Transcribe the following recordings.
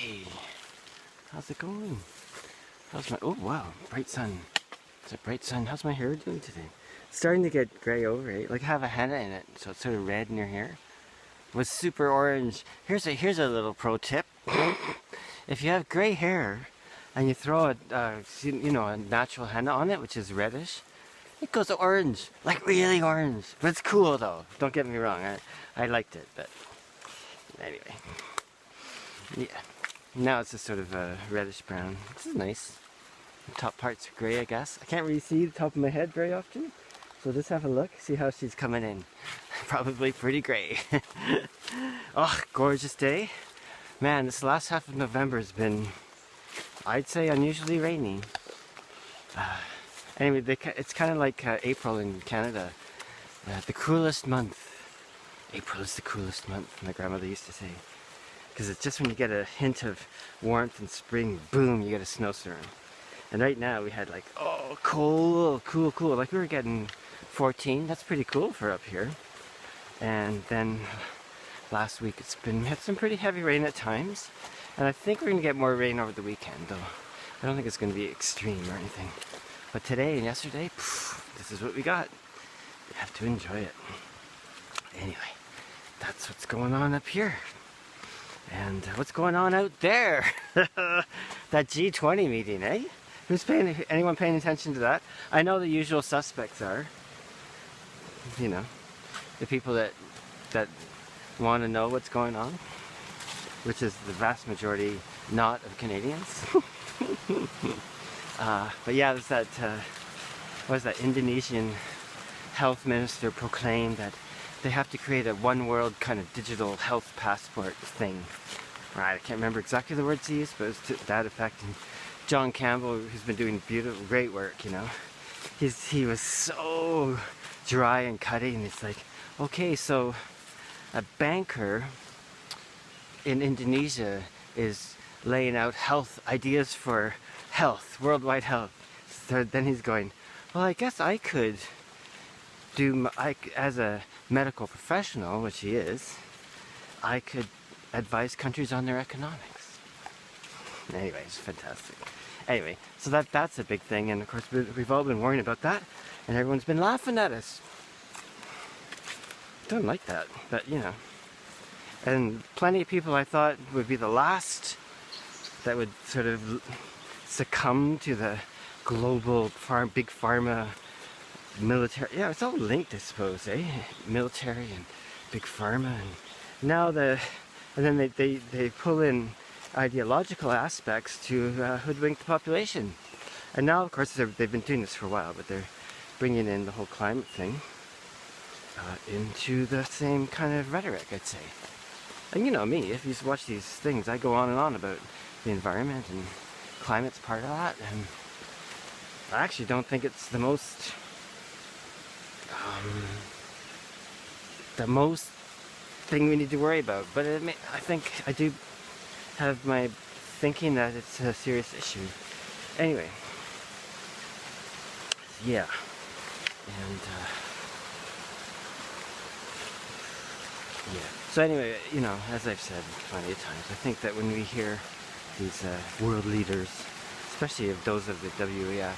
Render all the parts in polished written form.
Hey, how's it going? How's my, oh wow, bright sun. It's a bright sun. How's my hair doing today? It's starting to get gray over, right? Like have a henna in it, so it's sort of red in your hair. With super orange. Here's a little pro tip. If you have gray hair and you throw a natural henna on it, which is reddish, it goes orange, like really orange. But it's cool though. Don't get me wrong. I liked it, but anyway. Yeah. Now it's just sort of a reddish brown. This is nice. The top part's gray, I guess. I can't really see the top of my head very often. So just have a look, see how she's coming in. Probably pretty gray. Oh, gorgeous day. Man, this last half of November has been, I'd say, unusually rainy. Anyway, it's kind of like April in Canada. The coolest month. April is the coolest month, my grandmother used to say. Because it's just when you get a hint of warmth and spring, boom, you get a snowstorm. And right now we had like, oh, cool. Like we were getting 14, that's pretty cool for up here. And then last week we had some pretty heavy rain at times. And I think we're going to get more rain over the weekend, though. I don't think it's going to be extreme or anything. But today and yesterday, this is what we got. You have to enjoy it. Anyway, that's what's going on up here. And what's going on out there? That G20 meeting, eh? Anyone paying attention to that? I know the usual suspects are. You know, the people that want to know what's going on, which is the vast majority not of Canadians. But yeah, there's that, what was that, Indonesian health minister proclaimed that they have to create a one world kind of digital health passport thing. Right, I can't remember exactly the words he used, but it was to that effect. And John Campbell, who's been doing beautiful, great work, you know, he was so dry and cutting, and it's like, okay, so a banker in Indonesia is laying out health ideas for health, worldwide health. So then he's going, well, I guess I could as a medical professional, which he is, I could advise countries on their economics. Anyway, it's fantastic. Anyway, so that's a big thing, and of course we've all been worrying about that, and everyone's been laughing at us. Don't like that, but you know. And plenty of people I thought would be the last that would sort of succumb to the global big pharma military, yeah, it's all linked, I suppose, eh? Military and big pharma, and now and then they pull in ideological aspects to hoodwink the population. And now, of course, they've been doing this for a while, but they're bringing in the whole climate thing into the same kind of rhetoric, I'd say. And you know me, if you watch these things, I go on and on about the environment, and climate's part of that, and I actually don't think it's the most thing we need to worry about, but I think I do have my thinking that it's a serious issue. Anyway, yeah, and yeah. So anyway, you know, as I've said plenty of times, I think that when we hear these world leaders, especially of those of the WEF,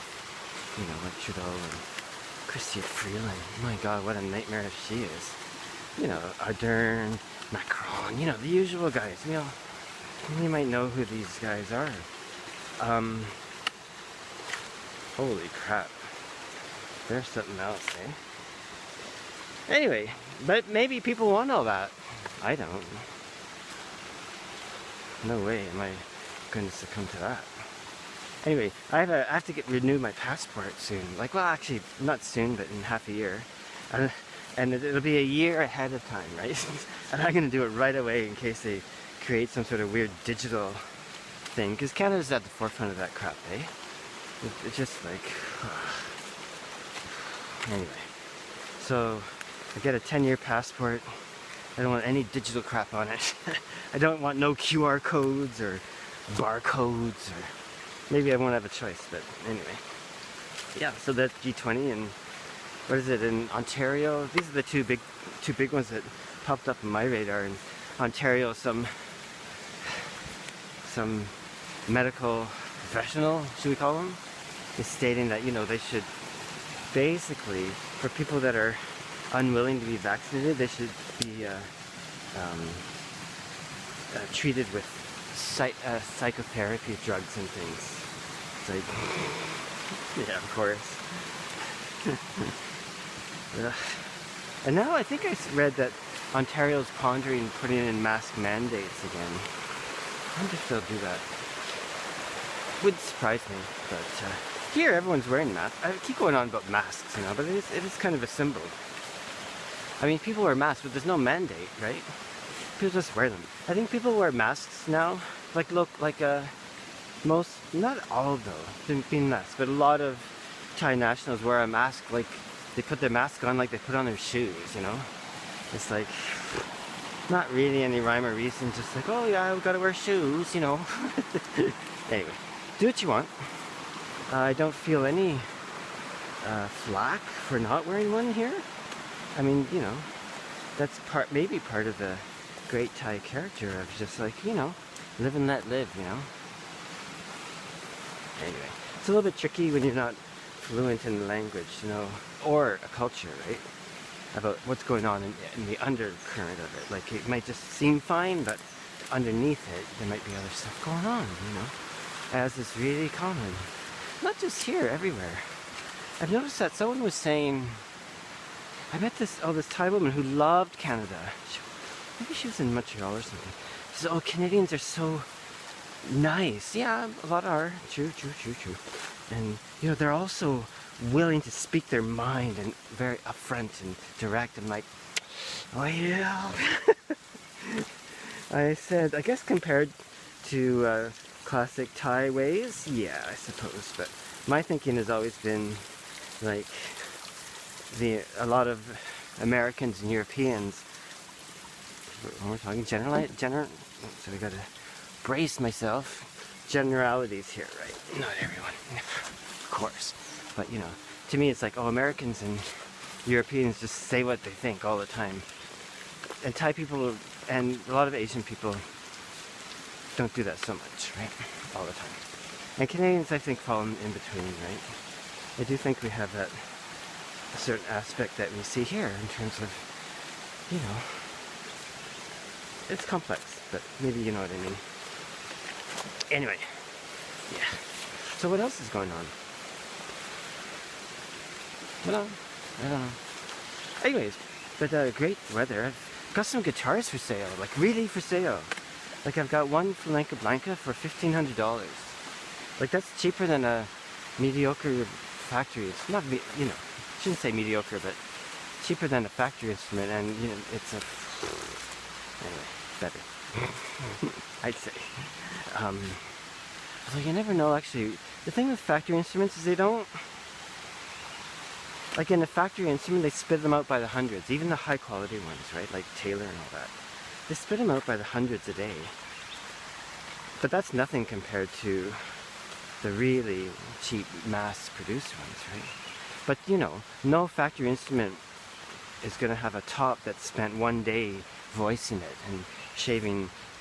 you know, like Trudeau and Chrystia Freeland, my God, what a nightmare she is. You know, Ardern, Macron, you know, the usual guys. You know, you might know who these guys are. Holy crap. There's something else, eh? Anyway, but maybe people want all that. I don't. No way am I going to succumb to that. Anyway, I have to renew my passport soon. Like, well, actually, not soon, but in half a year. And it'll be a year ahead of time, right? And I'm going to do it right away in case they create some sort of weird digital thing. Because Canada's at the forefront of that crap, eh? It's just like... Anyway. So, I get a 10-year passport. I don't want any digital crap on it. I don't want no QR codes or barcodes, or... Maybe I won't have a choice, but anyway. Yeah, so that's G20, and what is it, in Ontario? These are the two big ones that popped up on my radar. In Ontario, some some medical professional, should we call them, is stating that, you know, they should basically, for people that are unwilling to be vaccinated, they should be treated with psychotherapy drugs and things. It's like, yeah, of course. And now I think I read that Ontario's pondering putting in mask mandates again. I wonder if they'll do that. Would surprise me, but here everyone's wearing masks. I keep going on about masks, you know, but it is kind of a symbol. I mean, people wear masks, but there's no mandate, right? People just wear them. I think people wear masks now, like most, not all though, didn't mean less, but a lot of Thai nationals wear a mask like they put their mask on like they put on their shoes, you know? It's like, not really any rhyme or reason, just like, oh yeah, I've got to wear shoes, you know? Anyway, do what you want. I don't feel any flack for not wearing one here. I mean, you know, that's maybe part of the great Thai character of just like, you know, live and let live, you know? Anyway, it's a little bit tricky when you're not fluent in the language, you know, or a culture, right? About what's going on in the undercurrent of it. Like, it might just seem fine, but underneath it, there might be other stuff going on, you know? As is really common. Not just here, everywhere. I've noticed that someone was saying, I met this Thai woman who loved Canada. Maybe she was in Montreal or something. She said, oh, Canadians are so nice. Yeah, a lot are. True. And, you know, they're also willing to speak their mind and very upfront and direct. I'm like, oh yeah. I said, I guess compared to classic Thai ways, yeah, I suppose. But my thinking has always been like a lot of Americans and Europeans, when we're talking so we gotta brace myself. Generalities here, right? Not everyone, of course. But you know, to me it's like, oh, Americans and Europeans just say what they think all the time. And Thai people and a lot of Asian people don't do that so much, right? All the time. And Canadians, I think, fall in between, right? I do think we have that a certain aspect that we see here in terms of, you know, it's complex, but maybe you know what I mean. Anyway, yeah. So what else is going on? I don't know. Anyways, but great weather. I've got some guitars for sale, like really for sale. Like I've got one Flamenco Blanca for $1,500. Like that's cheaper than a mediocre factory. It's not, you know, shouldn't say mediocre, but cheaper than a factory instrument, and you know, it's a anyway better. I'd say. Although you never know, actually. The thing with factory instruments is they don't, like in a factory instrument, they spit them out by the hundreds, even the high quality ones, right? Like Taylor and all that. They spit them out by the hundreds a day. But that's nothing compared to the really cheap mass produced ones, right? But you know, no factory instrument is going to have a top that's spent one day voicing it and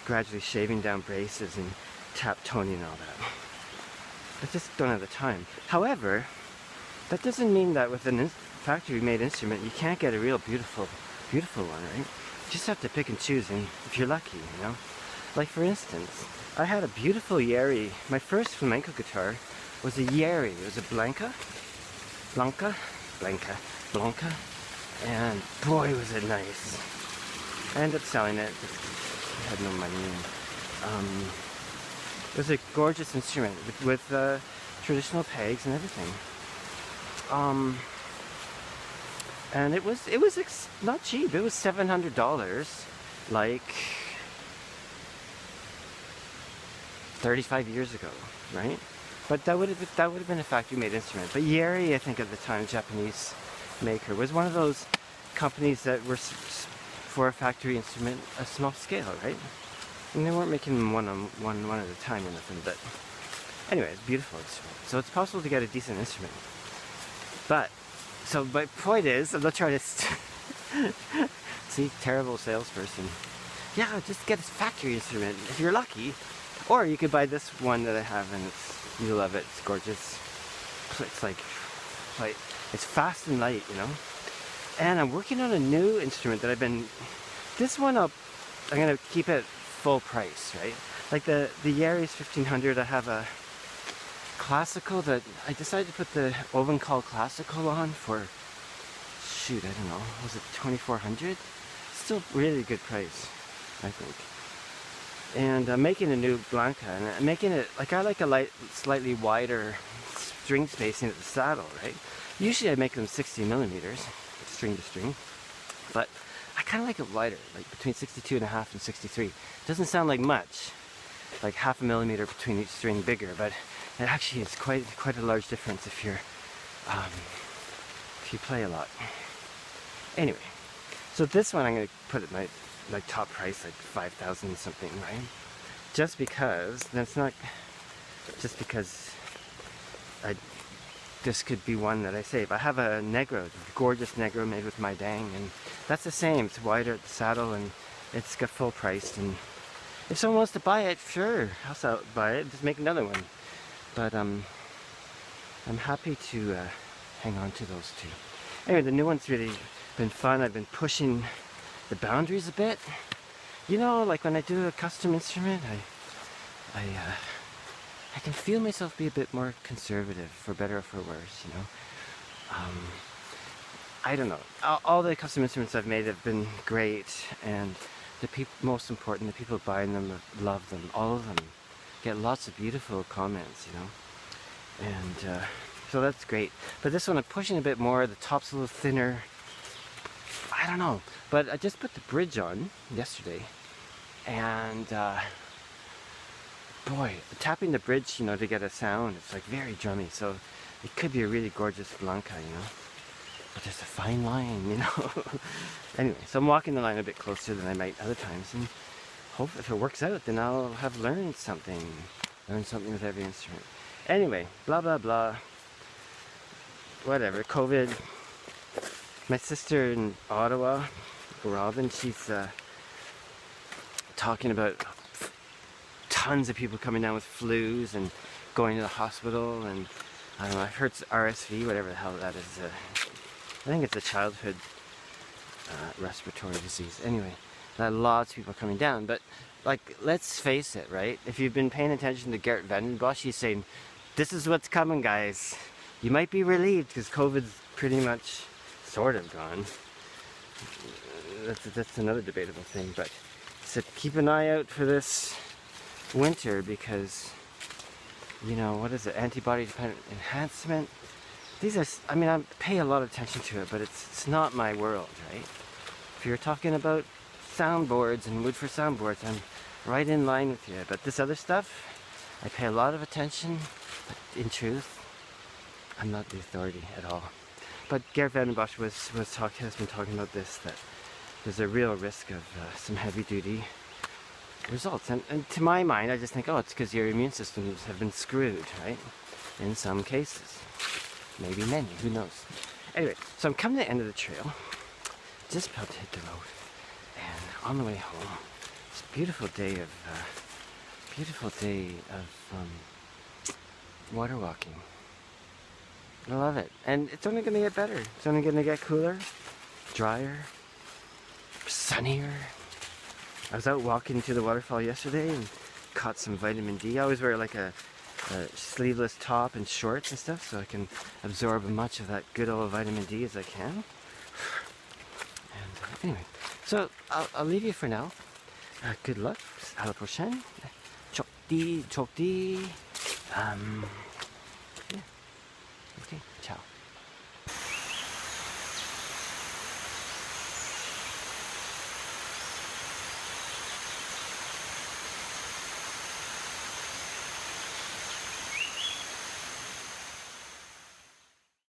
gradually shaving down braces and tap toning and all that. I just don't have the time. However, that doesn't mean that with a factory-made instrument you can't get a real beautiful one, right? You just have to pick and choose, and if you're lucky, you know? Like for instance, I had a beautiful Yeri. My first flamenco guitar was a Yeri. It was a Blanca, and boy was it nice. I ended up selling it. I had no money. It was a gorgeous instrument with traditional pegs and everything. And it was not cheap. It was $700, like 35 years ago, right? But that would have been a factory-made instrument. But Yeri, I think at the time, Japanese maker, was one of those companies that were for a factory instrument, a small scale, right? And they weren't making them one at a time or nothing. But anyway, it's a beautiful instrument. So it's possible to get a decent instrument. But so my point is, I'm not trying to see, terrible salesperson. Yeah, just get a factory instrument. If you're lucky, Or you could buy this one that I have, and you'll love it. It's gorgeous. It's like it's fast and light, you know. And I'm working on a new instrument that this one I'm gonna keep it full price, right? Like the Yaris 1500, I have a classical that I decided to put the Ovenkal classical on for, shoot, I don't know, was it 2400? Still really good price, I think. And I'm making a new Blanca, and I'm making it, like, I like a slightly wider string spacing at the saddle, right? Usually I make them 60 millimeters, string to string, but I kind of like it wider, like between 62 and a half and 63. Doesn't sound like much, like half a millimeter between each string bigger, but it actually is quite a large difference if you play a lot. Anyway, so this one I'm going to put at my top price, like 5,000 something, right? Just because this could be one that I save. I have a Negro, gorgeous Negro made with my dang, and that's the same. It's wider at the saddle, and it's got full priced. And if someone wants to buy it, sure, I'll buy it. Just make another one. But I'm happy to hang on to those two. Anyway, the new one's really been fun. I've been pushing the boundaries a bit. You know, like when I do a custom instrument, I can feel myself be a bit more conservative, for better or for worse, you know. I don't know. All the custom instruments I've made have been great, and most important, the people buying them love them. All of them get lots of beautiful comments, you know. And so that's great. But this one I'm pushing a bit more. The top's a little thinner. I don't know. But I just put the bridge on yesterday, and boy, tapping the bridge, you know, to get a sound, it's like very drummy. So it could be a really gorgeous Blanca, you know. But there's a fine line, you know. Anyway, so I'm walking the line a bit closer than I might other times, and hope if it works out, then I'll have learned something with every instrument. Anyway, blah blah blah. Whatever. COVID. My sister in Ottawa, Robin, she's talking about tons of people coming down with flus and going to the hospital, and I don't know, I've heard it's RSV, whatever the hell that is. I think it's a childhood respiratory disease. Anyway, lots of people coming down, but like, let's face it, right? If you've been paying attention to Geert Vandenbosch, he's saying, this is what's coming, guys. You might be relieved because COVID's pretty much sort of gone. That's another debatable thing, but he said keep an eye out for this winter because, you know, what is it, antibody dependent enhancement? These are, I mean, I pay a lot of attention to it, but it's not my world, right? If you're talking about soundboards and wood for soundboards, I'm right in line with you. But this other stuff, I pay a lot of attention, but in truth, I'm not the authority at all. But Geert Vandenbosch has been talking about this, that there's a real risk of some heavy duty results. And to my mind, I just think, oh, it's because your immune systems have been screwed, right? In some cases. Maybe many, who knows. Anyway, so I'm coming to the end of the trail. Just about to hit the road. And on the way home, it's a beautiful day of water walking. I love it. And it's only going to get better. It's only going to get cooler, drier, sunnier. I was out walking to the waterfall yesterday and caught some vitamin D. I always wear like a sleeveless top and shorts and stuff so I can absorb as much of that good old vitamin D as I can. And anyway, so I'll leave you for now. Good luck. À la prochaine. Chok di. Yeah. Okay, ciao.